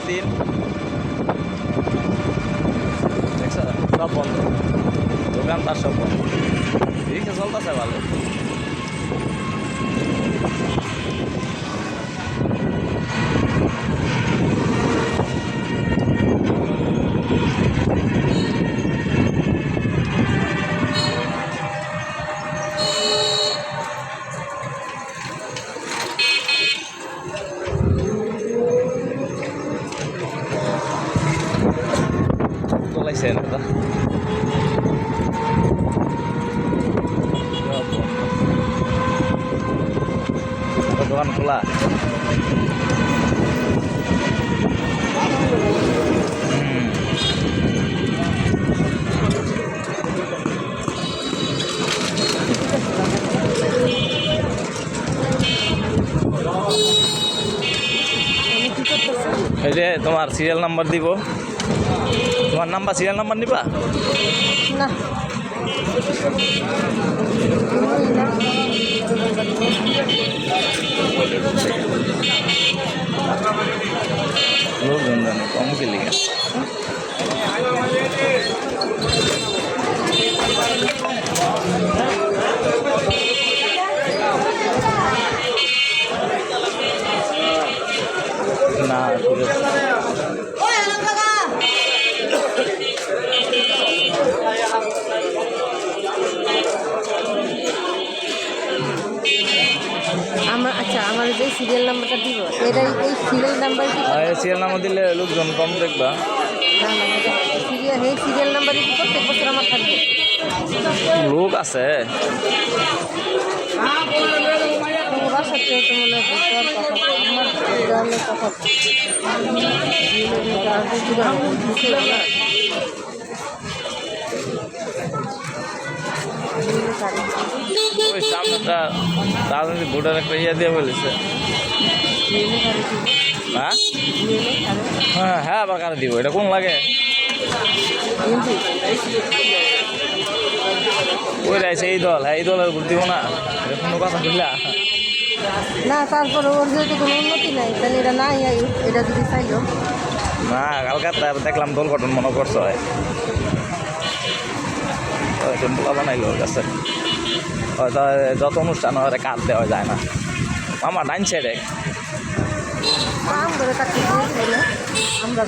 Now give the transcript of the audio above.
দিন দেখছো সব বন্ধ, দোকান তার সব বন্ধ, রিক্সা চলতেছে ভালো। চলাইছে না দোকান খোলা। এই যে তোমার সিরিয়াল নাম্বার দিব, তোমার নাম্বার সিরিয়াল নাম্বার নিবা না লোকজন জানে কম কে লিখে না আমার আচ্ছা আমার যে সিরিয়াল নাম্বারটা দিব এটা এই সিরিয়াল নাম্বার কি সিরিয়াল নাম্বার দিলে লোকজন কম দেখবা। না না সিরিয়াল এই সিরিয়াল নাম্বারই কি প্রত্যেক বছর আমার থাকবে? লোক আছে তোমার সাথে তো মনে হয় আমার হলে কথা ওই সামনেটা রাজনৈতিক ভোটার একটা ইয়ে দিয়ে বলেছে। হ্যাঁ হ্যাঁ হ্যাঁ আবার কারে দিব, এটা কোন লাগে ওই রাইছে এই দল, হ্যাঁ এই দলের ভোট দিব না, এটা কোনো কথা বুঝলা না। তারপরে ওর যেহেতু কোনো উন্নতি নাই তাহলে এটা নাই, এটা যদি চাইলো না। কালকাতা দেখলাম দল গঠন মনে করছো হয় বানাইলো ওর কাছে, হয়তো যত অনুষ্ঠান হয় কাজ দেওয়া যায় না। আমার ডাইন সাইডে আমরা